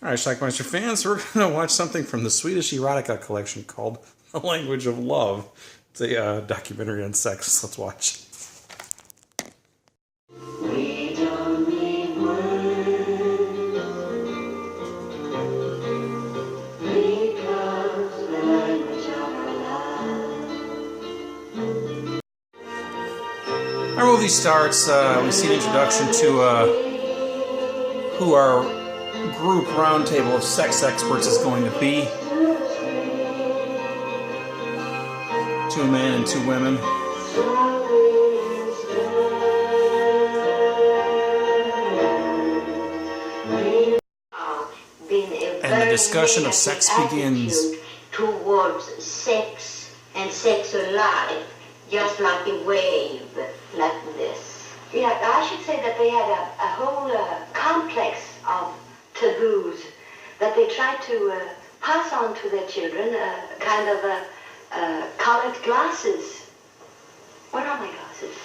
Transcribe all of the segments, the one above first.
Alright, Schlockmeister fans, we're going to watch something from the Swedish erotica collection called The Language of Love. It's a documentary on sex. Let's watch. We don't need words, because the language of love. Our movie starts, we see an introduction to who our group roundtable of sex experts is going to be. 2 men and 2 women. And the discussion of sex begins. Towards sex and sexual life, just like a wave, like this. Yeah, I should say that they had a whole complex of taboos that they tried to pass on to their children, kind of colored glasses. What are my glasses?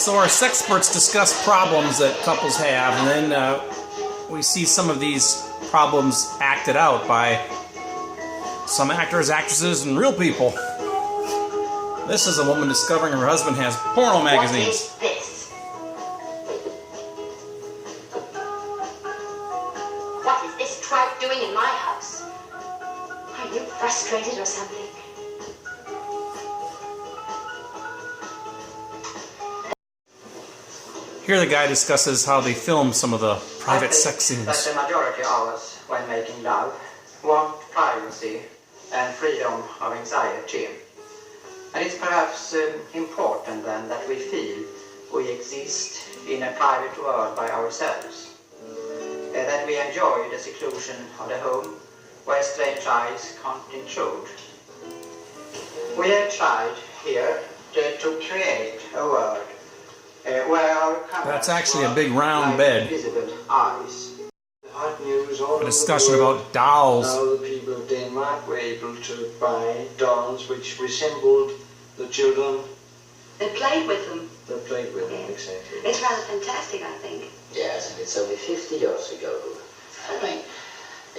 So our sex experts discuss problems that couples have, and then we see some of these problems acted out by some actors, actresses, and real people. This is a woman discovering her husband has porno magazines. What is this? What is this tramp doing in my house? Are you frustrated or something? Here the guy discusses how they film some of the private sex scenes. That the majority of us, when making love, want privacy and freedom of anxiety. And it's perhaps important then that we feel we exist in a private world by ourselves. That we enjoy the seclusion of the home where strange eyes can't intrude. We have tried here to create a world where our That's actually a big round bed. Invisible eyes. A discussion about dolls. Now the people of Denmark were able to buy dolls which resembled the children. They played with them. They played with them, exactly. It's rather fantastic, I think. Yes, and it's only 50 years ago. I mean,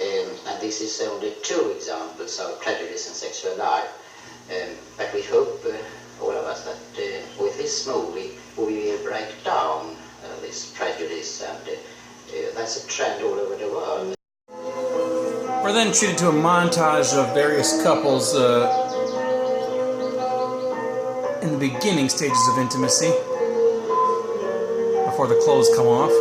and this is only 2 examples of prejudice in sexual life. But we hope, all of us, that with this movie we will break down this prejudice, and that's a trend all over the world. We're then treated to a montage of various couples in the beginning stages of intimacy, before the clothes come off.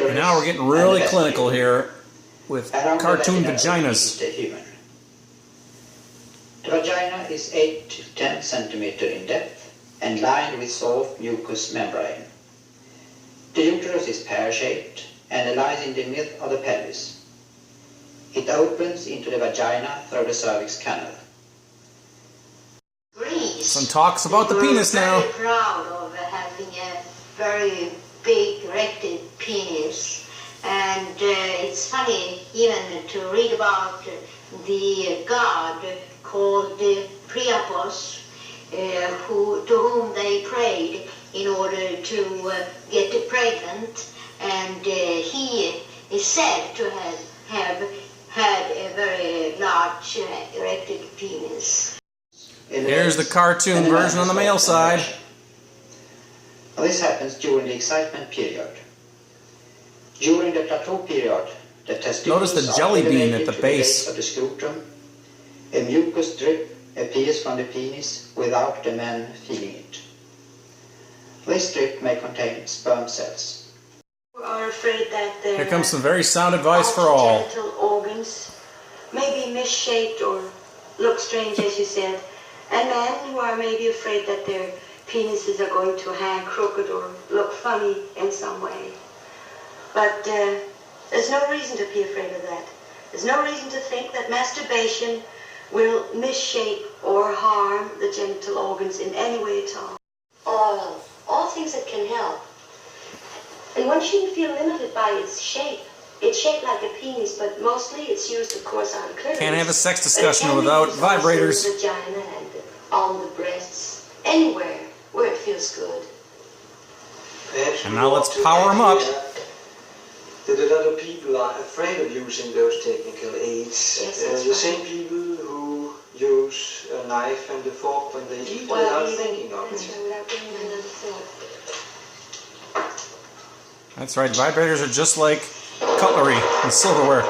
And now we're getting really clinical here with cartoon vaginas. The vagina is 8 to 10 centimeters in depth and lined with soft mucous membrane. The uterus is pear-shaped and lies in the middle of the pelvis. It opens into the vagina through the cervix canal. Greece. Some talks about the penis now. We're very proud of having a very big erected penis, and it's funny even to read about the god called Priapos, to whom they prayed in order to get pregnant, and he is said to have had a very large erected penis. Here's the cartoon version on the male side. This happens during the excitement period. During the plateau period, the testicles Notice the jelly are bean elevated at the to base. of the scrotum. A mucus drip appears from the penis without the man feeling it. This drip may contain sperm cells. We are afraid that Here comes some very sound advice for all. genital organs may be misshaped or look strange, as you said, and men who are maybe afraid that their penises are going to hang crooked or look funny in some way. But there's no reason to be afraid of that. There's no reason to think that masturbation will misshape or harm the genital organs in any way at all. All things that can help. And one shouldn't feel limited by its shape. It's shaped like a penis, but mostly it's used, of course, on clitoris. Can't have a sex But it discussion can be without used also in vibrators. the vagina and on the breasts, anywhere where it feels good. Perhaps And we now ought let's to power 'em up. add here that a lot of people are afraid of using those technical aids. Yes, that's The right. same people who use a knife and a fork when they eat Well, without even- thinking of that's it. right, without giving it another thought. That's right, vibrators are just like cutlery and silverware.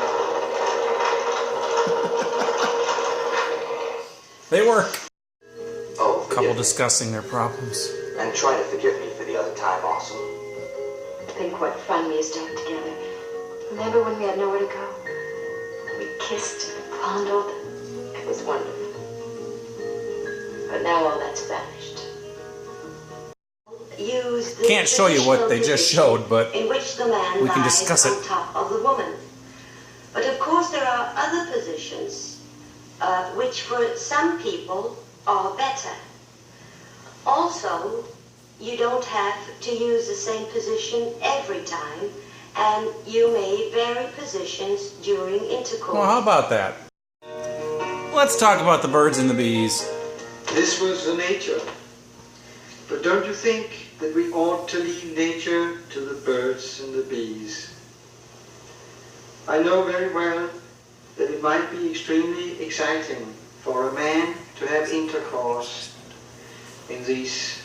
They work. Oh, Couple forgive me. discussing their problems. And try to forgive me for the other time also. Think what fun we used to have together. Remember when we had nowhere to go? We kissed and fondled. It was wonderful. But now all that's vanished. Use the Can't show you what they just showed, but in which the man we can lies discuss on it. top of the woman. But of course there are other positions which for some people are better. Also, you don't have to use the same position every time, and you may vary positions during intercourse. Well, how about that? Let's talk about the birds and the bees. This was the nature. But don't you think that we ought to leave nature to the birds and the bees? I know very well that it might be extremely exciting for a man to have intercourse in these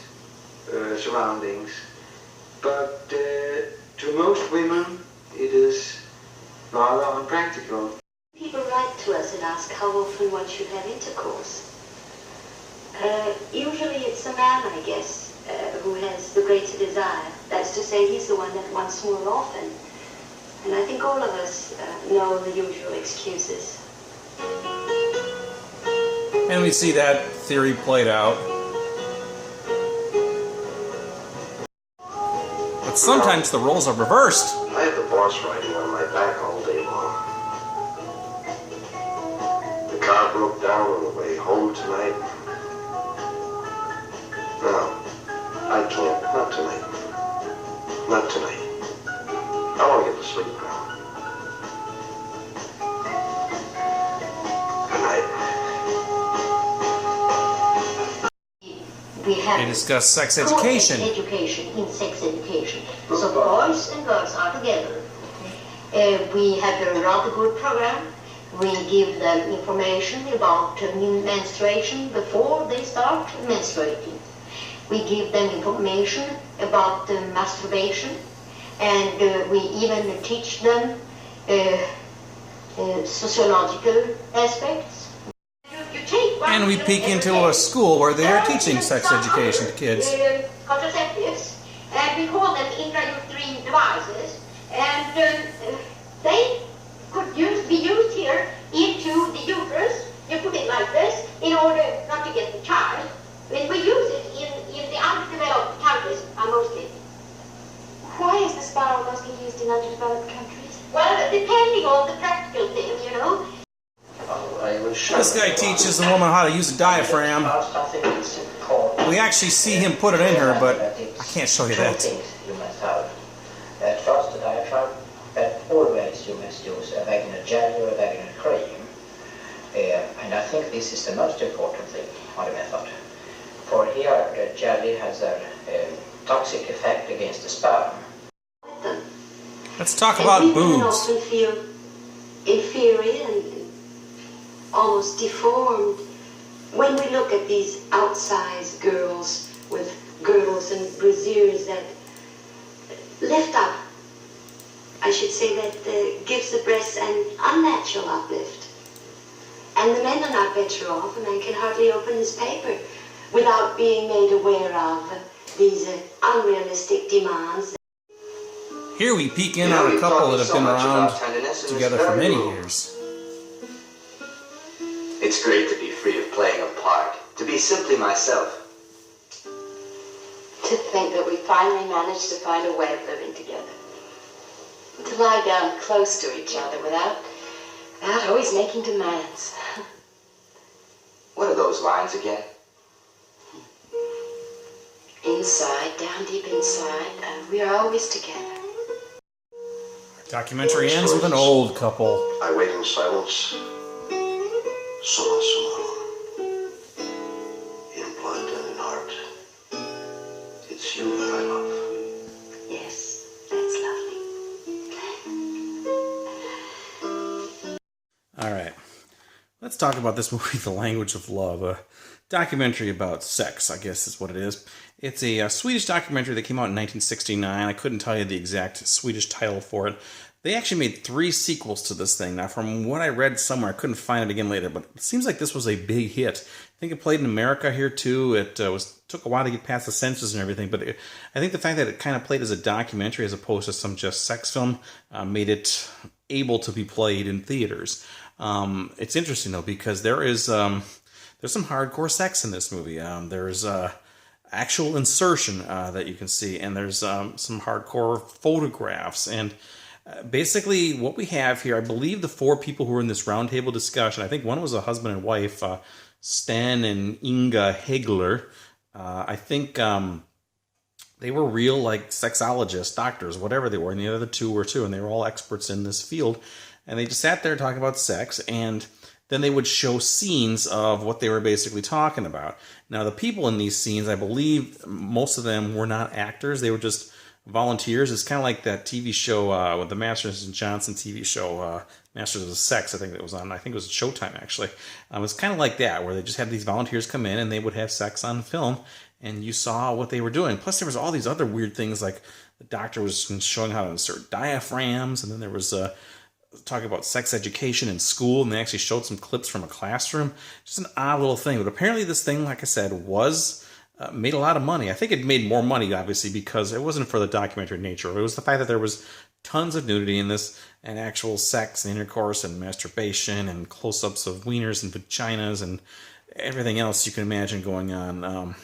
surroundings, but to most women it is rather unpractical. People write to us and ask how often one should have intercourse. Usually it's a man, I guess, who has the greater desire. That's to say, he's the one that wants more often. And I think all of us know the usual excuses. And we see that theory played out. But sometimes the roles are reversed. I have the boss riding on my back all day long. The car broke down on the way home tonight. No, I can't. Not tonight. Not tonight. I want to get to sleep now. Good night. We have They discuss sex co-ed education. education in sex education. So boys and girls are together. We have a rather good program. We give them information about menstruation before they start menstruating. We give them information about masturbation, and we even teach them sociological aspects. And we peek into a school where they are teaching sex education to kids. Contraceptives, and we call them intrauterine devices, and they could be used here into the uterus. You put it like this in order not to get the child. When we use it in the underdeveloped countries, mostly. Why is the spiral mostly used in underdeveloped countries? Well, depending on the practical thing, you know. This guy teaches the woman how to use a diaphragm. We actually see him put it in her, but I can't show you that. You must have. First, the diaphragm, but always you must use a vaginal jelly or a vaginal cream. And I think this is the most important thing on the method. For here, the jelly has a toxic effect against the sperm. Let's talk about and women boobs. often feel inferior and almost deformed when we look at these outsized girls with girdles and brassieres that lift up. I should say that gives the breasts an unnatural uplift. And the men are not better off. A man can hardly open his paper without being made aware of these unrealistic demands. Here we peek in on a couple that have been around together for many years. It's great to be free of playing a part, to be simply myself. To think that we finally managed to find a way of living together. To lie down close to each other without always making demands. What are those lines again? Inside, down deep inside, we are always together. Documentary ends with an old couple. I wait in silence. Summa summarum. In blood and in heart. It's you that I love. Yes, that's lovely. All right. Let's talk about this movie, The Language of Love. A documentary about sex, I guess is what it is. It's a Swedish documentary that came out in 1969. I couldn't tell you the exact Swedish title for it. They actually made 3 sequels to this thing. Now, from what I read somewhere, I couldn't find it again later, but it seems like this was a big hit. I think it played in America here, too. It took a while to get past the censors and everything, but I think the fact that it kind of played as a documentary as opposed to some just sex film made it able to be played in theaters. It's interesting, though, because there's some hardcore sex in this movie. There's actual insertion that you can see, and there's some hardcore photographs, and basically, what we have here, I believe the 4 people who were in this roundtable discussion, I think one was a husband and wife, Stan and Inga Hegler. I think they were real, like, sexologists, doctors, whatever they were, and the other 2 were too, and they were all experts in this field. And they just sat there talking about sex, and then they would show scenes of what they were basically talking about. Now, the people in these scenes, I believe most of them were not actors. They were just volunteers. It's kind of like that TV show with the Masters and Johnson TV show, Masters of Sex, I think it was on. I think it was Showtime, actually. It was kind of like that, where they just had these volunteers come in and they would have sex on film, and you saw what they were doing. Plus, there was all these other weird things, like the doctor was showing how to insert diaphragms, and then there was talking about sex education in school, and they actually showed some clips from a classroom. Just an odd little thing. But apparently this thing, like I said, was made a lot of money. I think it made more money, obviously, because it wasn't for the documentary nature. It was the fact that there was tons of nudity in this, and actual sex and intercourse and masturbation and close-ups of wieners and vaginas and everything else you can imagine going on.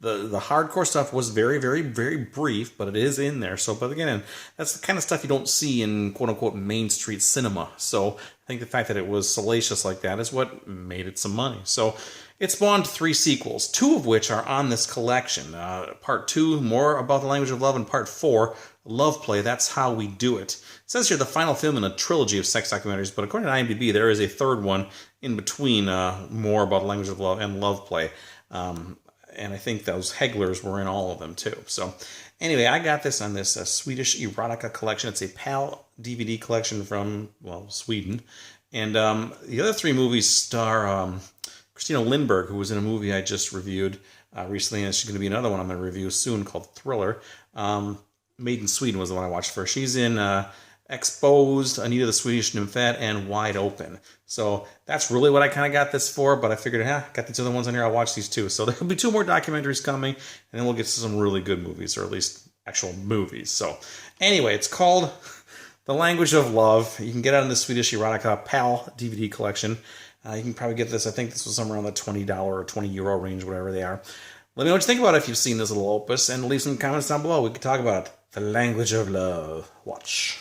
The hardcore stuff was very, very, very brief, but it is in there. So, but again, that's the kind of stuff you don't see in quote-unquote Main Street cinema. So I think the fact that it was salacious like that is what made it some money. So it spawned 3 sequels, 2 of which are on this collection. Part 2, more about the language of love, and Part 4, Love Play, That's How We Do It. It says here the final film in a trilogy of sex documentaries, but according to IMDb, there is a 3rd one in between, more about the language of love and Love Play. And I think those Heglers were in all of them, too. So, anyway, I got this on this Swedish erotica collection. It's a PAL DVD collection from, well, Sweden. And the other 3 movies star Christina Lindberg, who was in a movie I just reviewed recently, and she's going to be another one I'm going to review soon called Thriller. Made in Sweden was the one I watched first. She's in Exposed, Anita the Swedish Nymphette, and Wide Open. So that's really what I kind of got this for, but I figured, got these other ones on here, I'll watch these too. So there'll be 2 more documentaries coming, and then we'll get to some really good movies, or at least actual movies. So anyway, it's called The Language of Love. You can get it on the Swedish erotica PAL DVD collection. You can probably get this, I think this was somewhere around the $20 or €20 range, whatever they are. Let me know what you think about it if you've seen this little opus, and leave some comments down below. We can talk about The Language of Love. Watch.